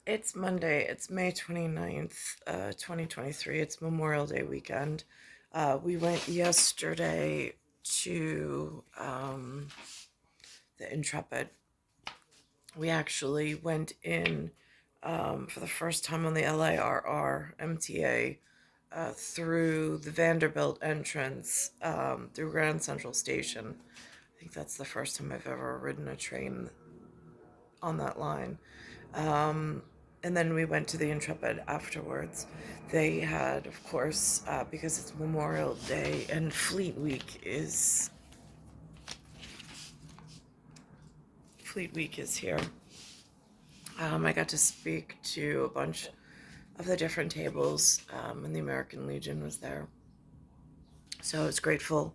It's Monday. It's May 29th, 2023. It's Memorial Day weekend. We went yesterday to the Intrepid. We actually went in for the first time on the LIRR MTA through the Vanderbilt entrance through Grand Central Station. I think that's the first time I've ever ridden a train on that line. Um, and then we went to the Intrepid afterwards. They had, of course, because it's Memorial Day and Fleet Week is here. I got to speak to a bunch of the different tables, and the American Legion was there. So I was grateful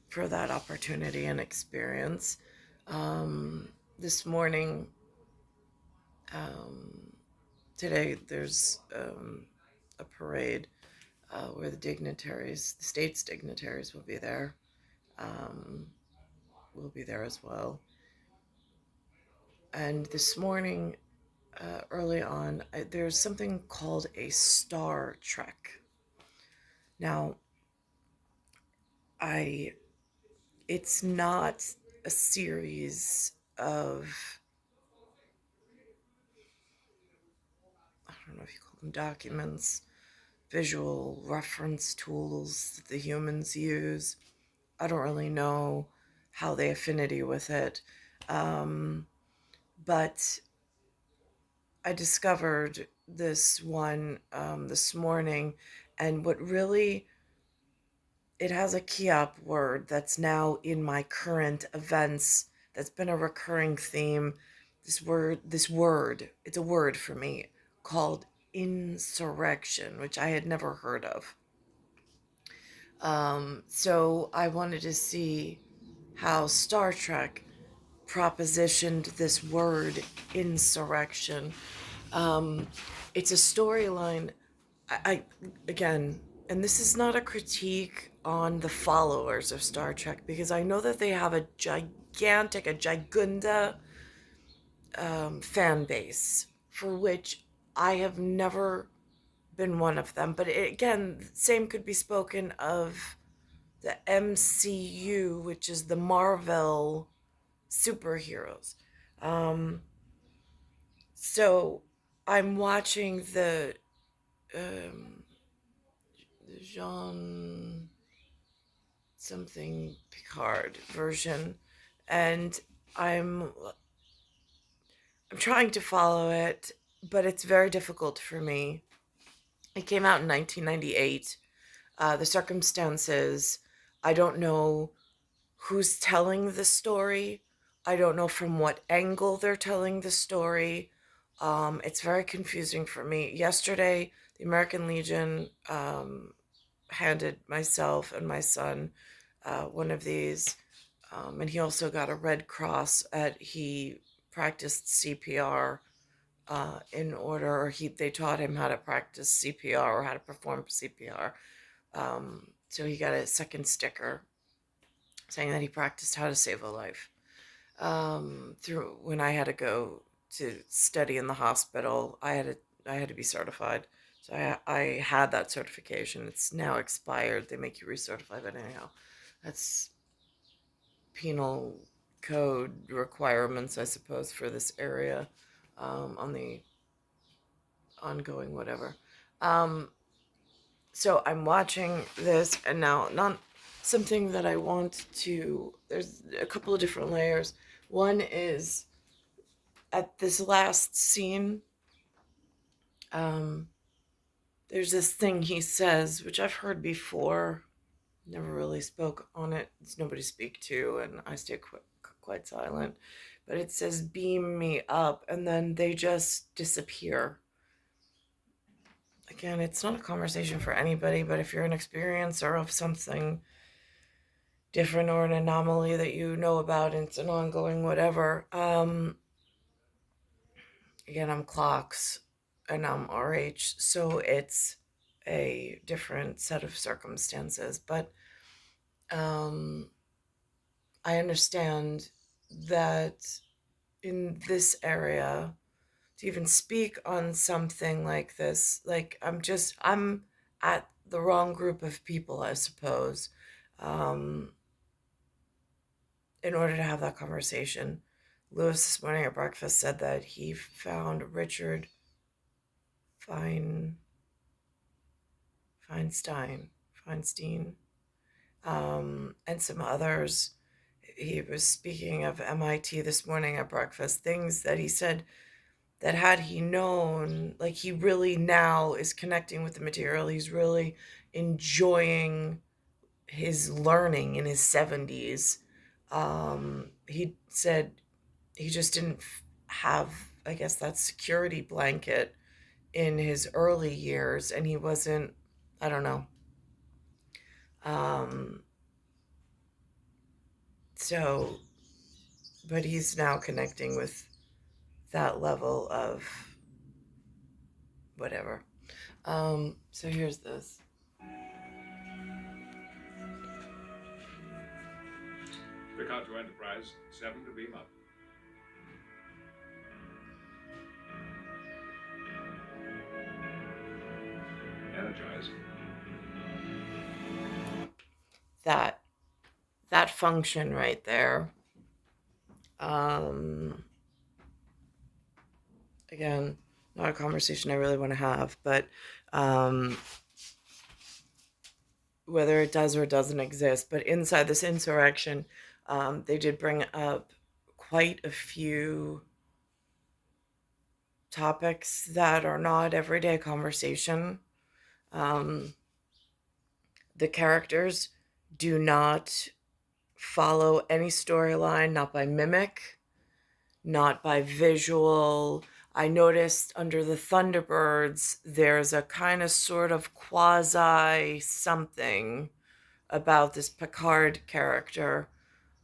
for that opportunity and experience. This morning, um, today, there's a parade where the state's dignitaries will be there. Um, will be there as well. And this morning, early on, there's something called a Star Trek. Now, I it's not a series of, I don't know if you call them documents, visual reference tools that the humans use. I don't really know how they affinity with it. Um, but I discovered this one this morning, and what really it has a key up word that's now in my current events. That's been a recurring theme. This word, it's a word for me called insurrection, which I had never heard of. So I wanted to see how Star Trek propositioned this word insurrection. Um, it's a storyline. I again, and this is not a critique on the followers of Star Trek because I know that they have a gigunda fan base for which I have never been one of them. But again, same could be spoken of the MCU, which is the Marvel superheroes. Um, so I'm watching um, the Jean something Picard version, and I'm I'm trying to follow it, but it's very difficult for me. It came out in 1998. The circumstances, I don't know who's telling the story. I don't know from what angle they're telling the story. It's very confusing for me. Yesterday, the American Legion handed myself and my son one of these, and he also got a Red Cross. He practiced CPR in order, or they taught him how to practice CPR or how to perform CPR. So he got a second sticker saying that he practiced how to save a life. Through when I had to go to study in the hospital, I had to be certified. So I had that certification. It's now expired. They make you recertify, but anyhow, that's penal code requirements, I suppose, for this area on the ongoing whatever. Um, so I'm watching this, and now not something that I want to. There's a couple of different layers. One is at this last scene. Um, there's this thing he says, which I've heard before. Never really spoke on it. It's nobody to speak to, and I stay quite silent. But it says, "Beam me up," and then they just disappear. Again, it's not a conversation for anybody, but if you're an experiencer of something different or an anomaly that you know about and it's an ongoing whatever, again, I'm clocks and I'm RH, so it's a different set of circumstances. But um, I understand that in this area, to even speak on something like this. Like, I'm at the wrong group of people, I suppose, um, in order to have that conversation. Lewis this morning at breakfast said that he found Richard Fein, Feinstein, and some others. He was speaking of MIT this morning at breakfast, things that he said that had he known, like he really now is connecting with the material. He's really enjoying his learning in his 70s. He said he just didn't have, I guess, that security blanket in his early years, and he wasn't, I don't know. Um, so, but he's now connecting with that level of whatever. So here's this. Picasso Enterprise, 7 to beam up. Energize. That function right there. Again, not a conversation I really want to have, but whether it does or doesn't exist. But inside this insurrection, they did bring up quite a few topics that are not everyday conversation. The characters do not follow any storyline, not by mimic, not by visual. I noticed under the Thunderbirds, there's a kind of sort of quasi something about this Picard character,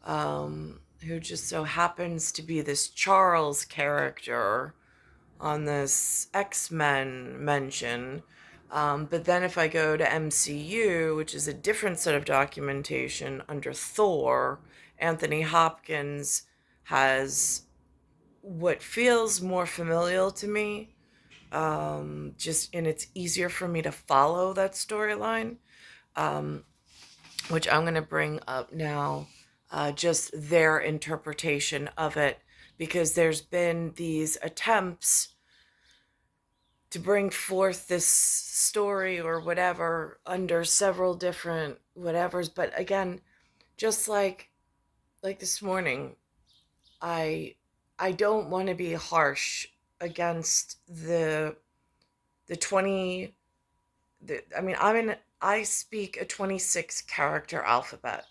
who just so happens to be this Charles character on this X-Men mention. But then if I go to MCU, which is a different set of documentation under Thor, Anthony Hopkins has what feels more familial to me, and it's easier for me to follow that storyline, which I'm going to bring up now, just their interpretation of it, because there's been these attempts to bring forth this story or whatever under several different whatevers. But again, just like this morning, I don't want to be harsh against the 20 I mean, I speak a 26 character alphabet.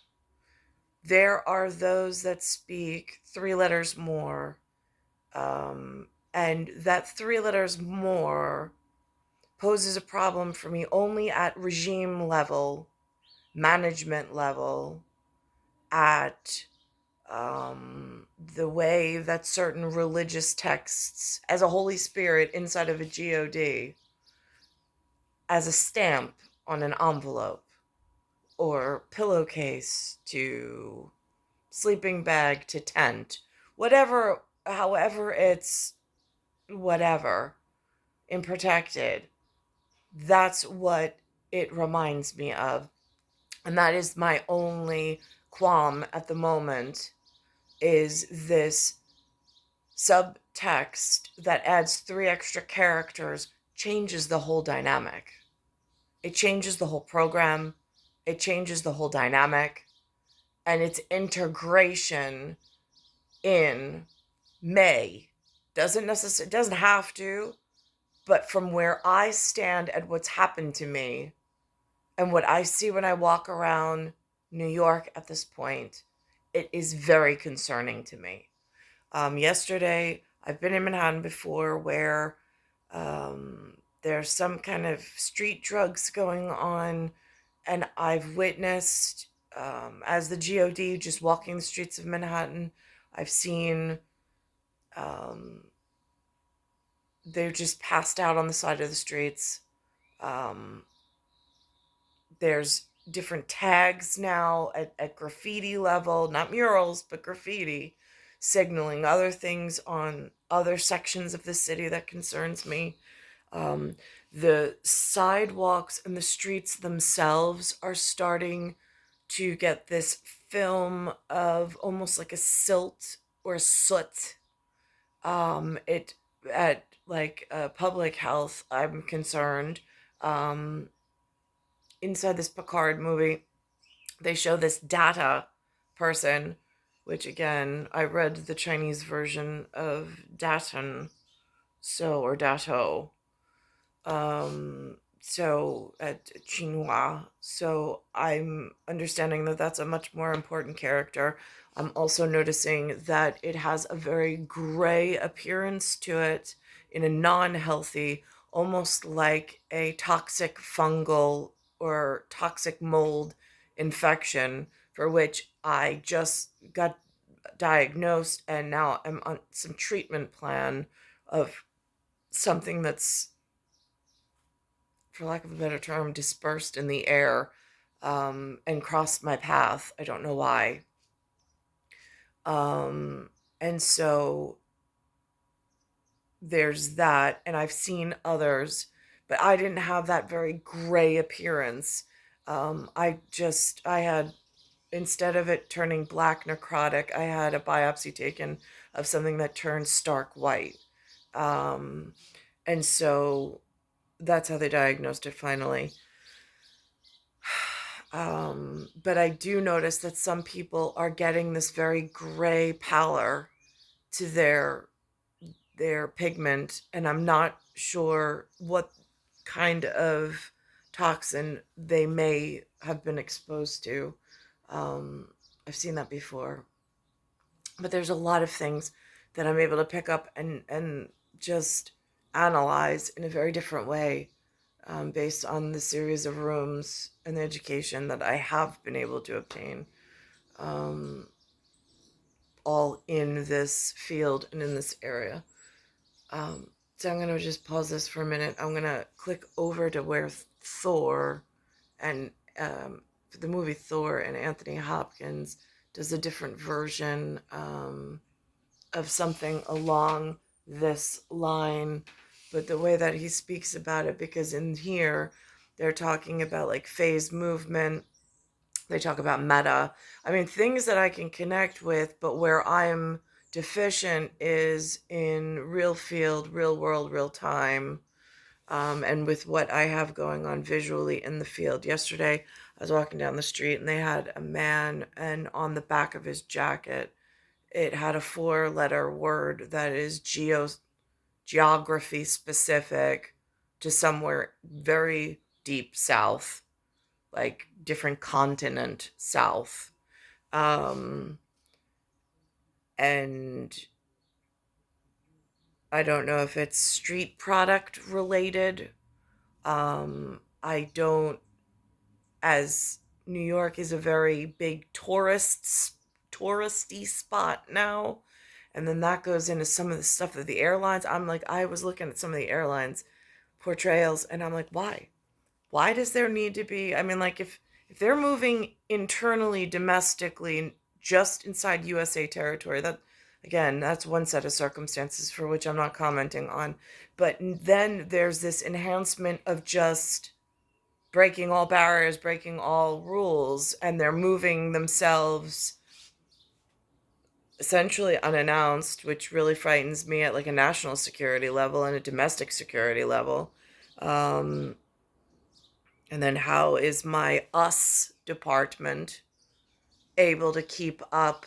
There are those that speak 3 letters more, and that 3 letters more poses a problem for me only at regime level, management level, at the way that certain religious texts, as a Holy Spirit inside of a God, as a stamp on an envelope or pillowcase to sleeping bag to tent, whatever, however it's whatever, in protected, that's what it reminds me of. And that is my only qualm at the moment, is this subtext that adds 3 extra characters changes the whole dynamic. It changes the whole program. It changes the whole dynamic. And its integration in doesn't have to, but from where I stand at what's happened to me and what I see when I walk around New York at this point, it is very concerning to me. Yesterday, I've been in Manhattan before, where there's some kind of street drugs going on, and I've witnessed, as the God, just walking the streets of Manhattan, I've seen they're just passed out on the side of the streets. Um, there's different tags now at graffiti level, not murals, but graffiti, signaling other things on other sections of the city that concerns me. Um, the sidewalks and the streets themselves are starting to get this film of almost like a silt or a soot. It at like public health, I'm concerned. Um, Inside this Picard movie, they show this data person, which again, I read the Chinese version of Datan, so or Dato. So at Chinois. So I'm understanding that that's a much more important character. I'm also noticing that it has a very gray appearance to it in a non-healthy, almost like a toxic fungal or toxic mold infection for which I just got diagnosed and now I'm on some treatment plan of something that's, for lack of a better term, dispersed in the air, and crossed my path. I don't know why. Um, and so there's that. And I've seen others, but I didn't have that very gray appearance. I had, instead of it turning black necrotic, I had a biopsy taken of something that turned stark white. Um, and so that's how they diagnosed it finally. But I do notice that some people are getting this very gray pallor to their pigment, and I'm not sure what kind of toxin they may have been exposed to. Um, I've seen that before, but there's a lot of things that I'm able to pick up and just analyze in a very different way, based on the series of rooms and the education that I have been able to obtain, um, all in this field and in this area. So I'm going to just pause this for a minute. I'm going to click over to where Thor and the movie Thor and Anthony Hopkins does a different version, of something along this line, but the way that he speaks about it, because in here they're talking about like phase movement, they talk about meta. I mean, things that I can connect with, but where I'm deficient is in real field, real world, real time, and with what I have going on visually in the field. Yesterday, I was walking down the street and they had a man, and on the back of his jacket, it had a four-letter word that is geography specific to somewhere very deep south, like different continent south. Um, and I don't know if it's street product related. I don't, as New York is a very big touristy spot now. And then that goes into some of the stuff of the airlines. I'm like, I was looking at some of the airlines portrayals and I'm like, why? Why does there need to be, I mean, like if they're moving internally, domestically, just inside USA territory, that again, that's one set of circumstances for which I'm not commenting on. But then there's this enhancement of just breaking all barriers, breaking all rules, and they're moving themselves essentially unannounced, which really frightens me at like a national security level and a domestic security level. Um, and then how is my us department able to keep up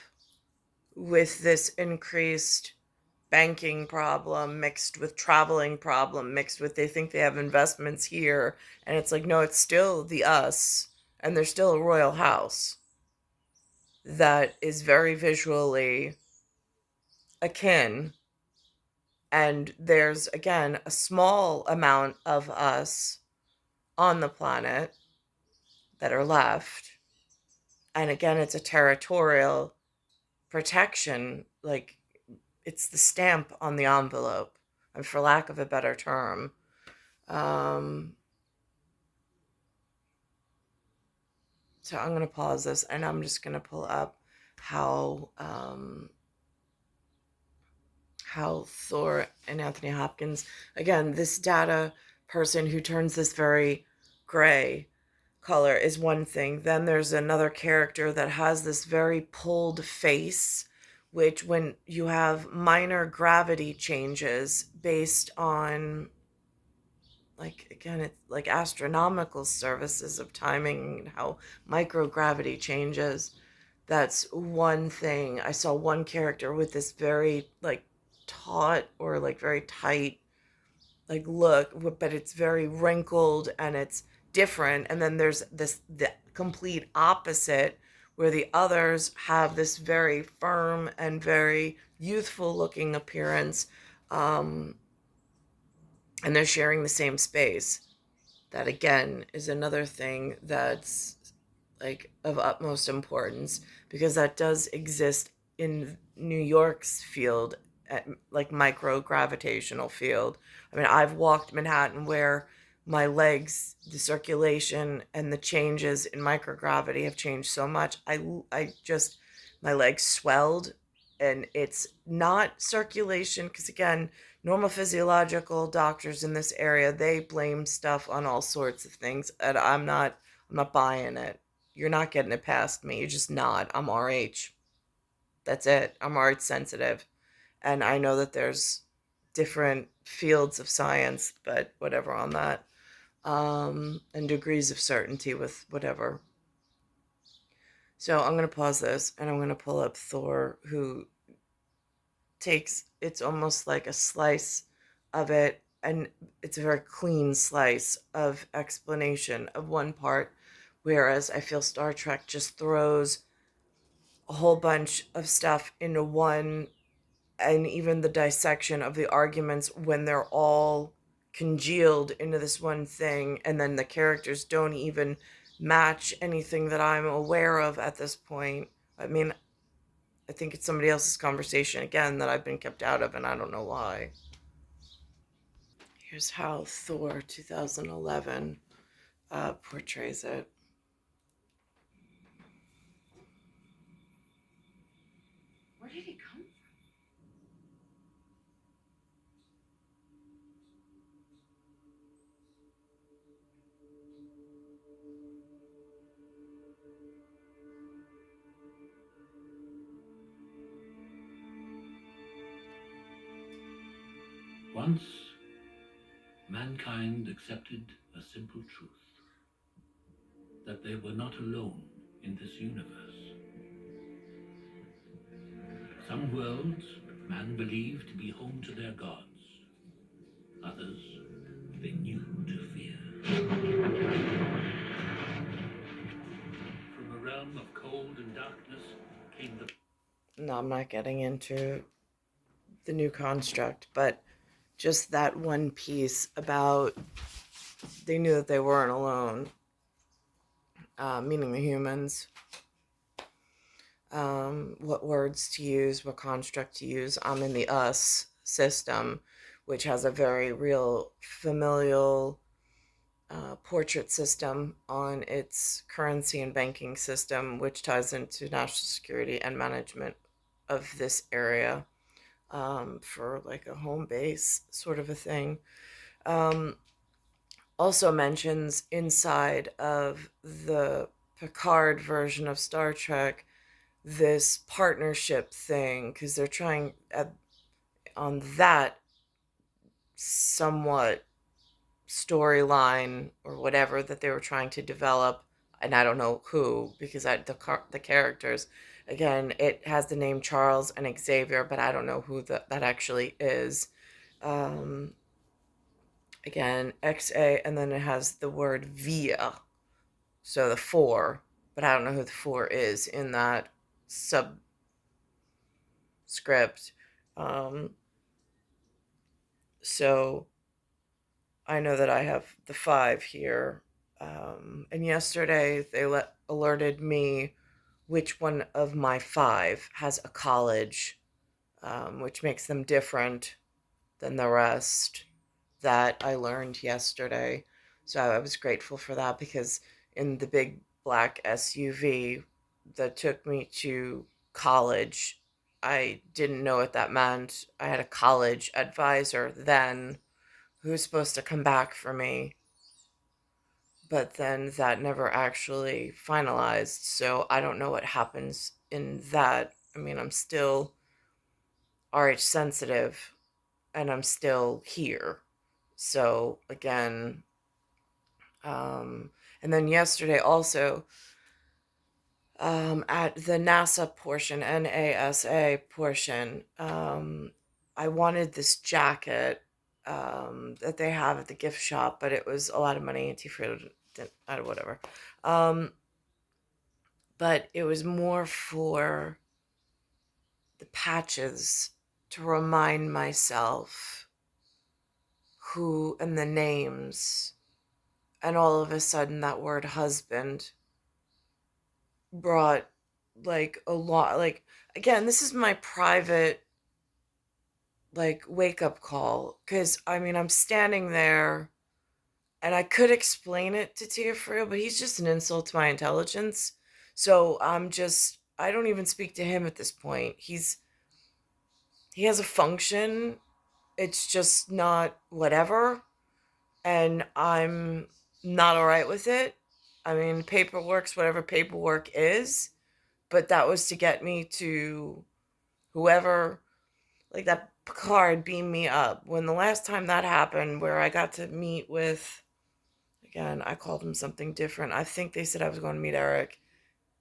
with this increased banking problem mixed with traveling problem mixed with they think they have investments here, and it's like no, it's still the us, and there's still a royal house that is very visually akin, and there's again a small amount of us on the planet that are left, and again it's a territorial protection, like it's the stamp on the envelope, and for lack of a better term. um so I'm going to pause this and I'm just going to pull up how how Thor and Anthony Hopkins, again, this data person who turns this very gray color is one thing. Then there's another character that has this very pulled face, which when you have minor gravity changes based on, like, again, it's like astronomical services of timing and how microgravity changes. That's one thing. I saw one character with this very like taut or like very tight like look, but it's very wrinkled and it's different. And then there's the complete opposite where the others have this very firm and very youthful looking appearance, um, and they're sharing the same space. That again is another thing that's like of utmost importance because that does exist in New York's field, at, like microgravitational field. I mean, I've walked Manhattan where my legs, the circulation and the changes in microgravity have changed so much. I just, my legs swelled, and it's not circulation because again, normal physiological doctors in this area, they blame stuff on all sorts of things, and I'm not buying it. You're not getting it past me. You're just not. I'm RH. That's it. I'm RH sensitive. And I know that there's different fields of science, but whatever on that. And degrees of certainty with whatever. So I'm going to pause this and I'm going to pull up Thor, who takes, it's almost like a slice of it, and it's a very clean slice of explanation of one part, whereas I feel Star Trek just throws a whole bunch of stuff into one, and even the dissection of the arguments when they're all congealed into this one thing, and then the characters don't even match anything that I'm aware of at this point. I mean, I think it's somebody else's conversation again that I've been kept out of, and I don't know why. Here's how Thor 2011 portrays it. Where did he come Once, mankind accepted a simple truth, that they were not alone in this universe. Some worlds man believed to be home to their gods. Others they knew to fear. From a realm of cold and darkness came the... No, I'm not getting into the new construct, but just that one piece about they knew that they weren't alone, meaning the humans. What words to use, what construct to use. I'm in the us system, which has a very real familial portrait system on its currency and banking system, which ties into national security and management of this area, for like a home base sort of a thing. Um, Also mentions inside of the Picard version of Star Trek this partnership thing because they're trying on that somewhat storyline or whatever that they were trying to develop, and I don't know who because the characters, again, it has the name Charles and Xavier, but I don't know who that actually is. Um, Again, XA, and then it has the word via, so the four, but I don't know who the four is in that subscript. Um, so I know that I have the five here. And yesterday they alerted me which one of my five has a college, which makes them different than the rest that I learned yesterday. So I was grateful for that because in the big black SUV that took me to college, I didn't know what that meant. I had a college advisor then who was supposed to come back for me, but then that never actually finalized. So I don't know what happens in that. I mean, I'm still RH sensitive and I'm still here. So again, um, and then yesterday also, at the NASA portion, NASA portion, I wanted this jacket that they have at the gift shop, but it was a lot of money. Anti-fragile, whatever. Um, but it was more for the patches to remind myself who and the names, and all of a sudden that word husband brought like a lot, like, again, this is my private like wake up call, because I mean I'm standing there and I could explain it to Teofrio, but he's just an insult to my intelligence. So I don't even speak to him at this point. He has a function. It's just not whatever, and I'm not all right with it. I mean, paperwork's whatever paperwork is, but that was to get me to whoever, like that Picard beamed me up. When the last time that happened, where I got to meet with, again, I called him something different. I think they said I was going to meet Eric,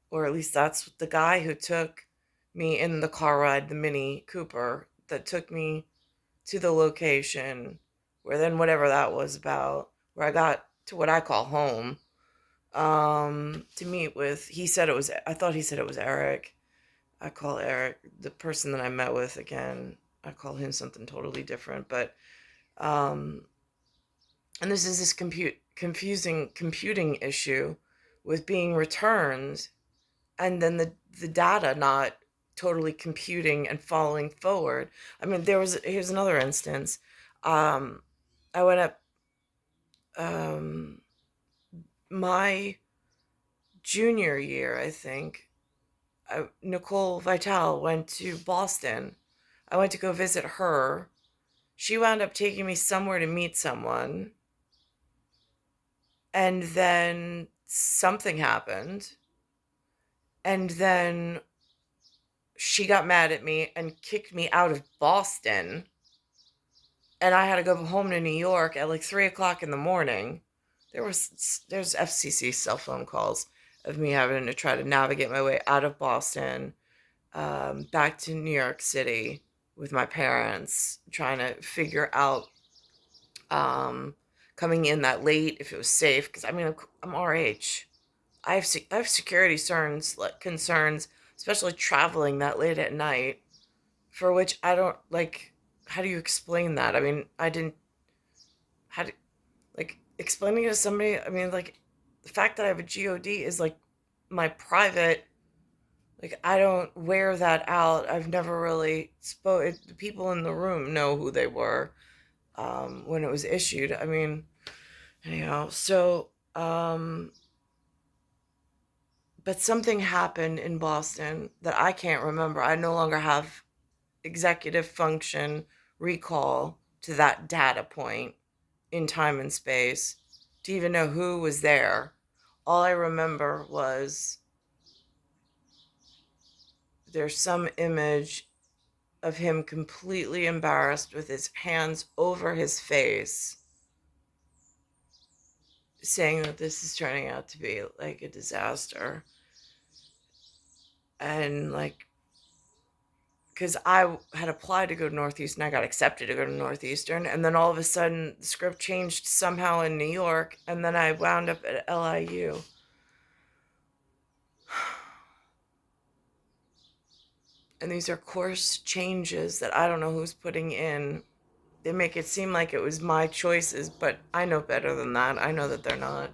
or at least that's the guy who took me in the car ride, the Mini Cooper, that took me to the location where then whatever that was about, where I got to what I call home, to meet with. He said it was, I thought he said it was Eric. I call Eric, the person that I met with, again, I call him something totally different. But um and this is this confusing computing issue with being returned, and then the data not totally computing and following forward. I mean, here's another instance. I went up, um my junior year, I think. Nicole Vital went to Boston. I went to go visit her. She wound up taking me somewhere to meet someone, and then something happened, and then she got mad at me and kicked me out of Boston, and I had to go home to New York at like 3 o'clock in the morning. There's FCC cell phone calls of me having to try to navigate my way out of Boston, back to New York City with my parents, trying to figure out, um, coming in that late, if it was safe. Because I mean, I'm RH. I have security concerns, especially traveling that late at night, for which I don't like. How do you explain that? I mean, I didn't. How do, like, explaining it to somebody? I mean, like, the fact that I have a God is like my private. Like, I don't wear that out. I've never really spoke. The people in the room know who they were, when it was issued. I mean, anyhow. So, but something happened in Boston that I can't remember. I no longer have executive function recall to that data point in time and space to even know who was there. All I remember was there's some image of him completely embarrassed with his hands over his face, saying that this is turning out to be like a disaster. And like, because I had applied to go to Northeastern, I got accepted to go to Northeastern, and then all of a sudden the script changed somehow in New York, and then I wound up at LIU. And these are course changes that I don't know who's putting in. They make it seem like it was my choices, but I know better than that. I know that they're not.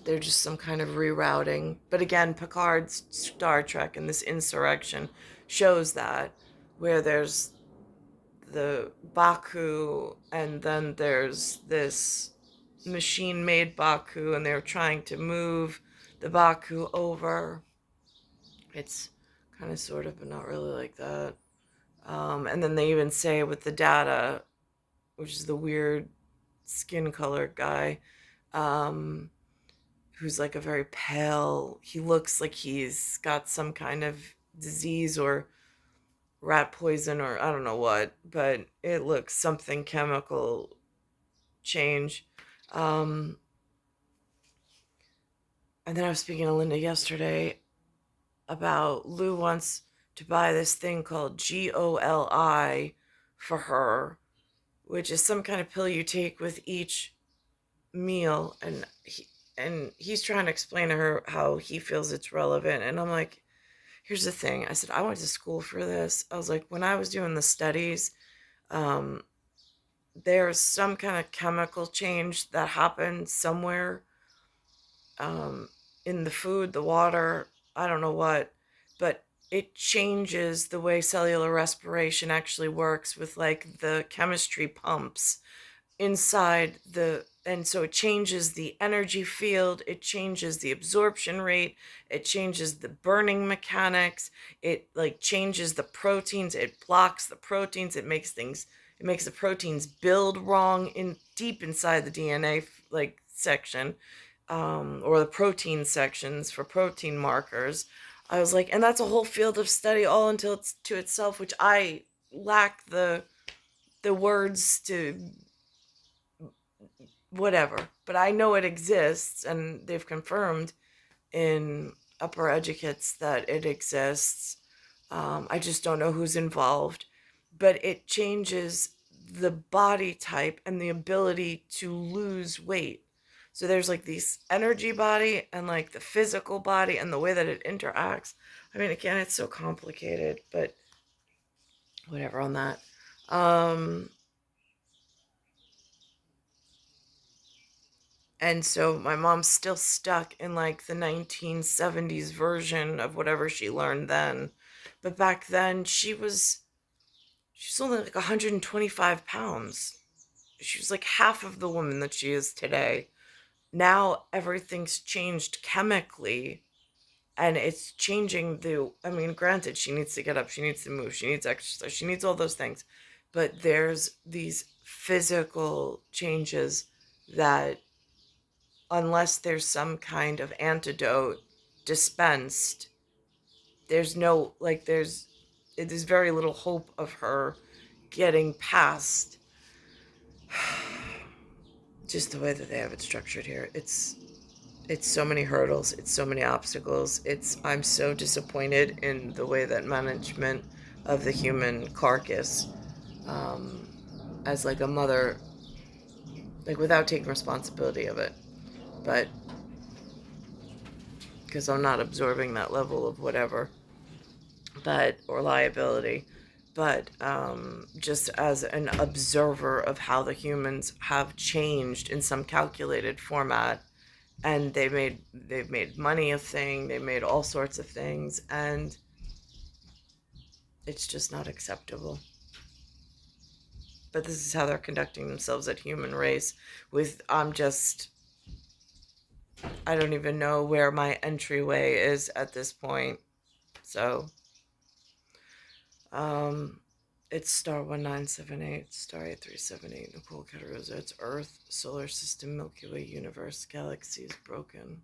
They're just some kind of rerouting. But again, Picard's Star Trek and this Insurrection shows that, where there's the Baku, and then there's this machine made Baku, and they're trying to move the Baku over. It's kind of sort of, but not really like that. And then they even say with the data, which is the weird skin color guy, um, who's like a very pale, he looks like he's got some kind of disease or rat poison or I don't know what, but it looks something chemical change. Um, and then I was speaking to Linda yesterday about Lou wants to buy this thing called GOLI for her, which is some kind of pill you take with each meal, and he's trying to explain to her how he feels it's relevant, and I'm like, here's the thing. I said I went to school for this. I was like, when I was doing the studies, um, there's some kind of chemical change that happened somewhere, um, in the food, the water, I don't know what, but it changes the way cellular respiration actually works with like the chemistry pumps inside the, and so it changes the energy field, it changes the absorption rate, it changes the burning mechanics, it like changes the proteins, it blocks the proteins, it makes the proteins build wrong in deep inside the DNA like section, or the protein sections for protein markers. I was like, and that's a whole field of study all until it's to itself, which I lack the words to whatever, but I know it exists, and they've confirmed in upper educates that it exists. I just don't know who's involved, but it changes the body type and the ability to lose weight. So there's like these energy body and like the physical body and the way that it interacts. I mean, again, it's so complicated, but whatever on that. Um, And so my mom's still stuck in like the 1970s version of whatever she learned then. But back then she was only like 125 pounds. She was like half of the woman that she is today. Now everything's changed chemically, and it's changing the, I mean, granted, she needs to get up, she needs to move, she needs exercise, she needs all those things. But there's these physical changes that, unless there's some kind of antidote dispensed, there's no, like, there's very little hope of her getting past just the way that they have it structured here. It's so many hurdles, it's so many obstacles. I'm so disappointed in the way that management of the human carcass, um, as like a mother, like without taking responsibility of it, but because I'm not absorbing that level of whatever, but or liability, but just as an observer of how the humans have changed in some calculated format, and they've made money a thing, they made all sorts of things, and it's just not acceptable. But this is how they're conducting themselves at human race. With I don't even know where my entryway is at this point. So Um, it's star 1978, star 8378, Nicole, Cattaruzza. It's Earth, solar system, Milky Way, universe, galaxies broken.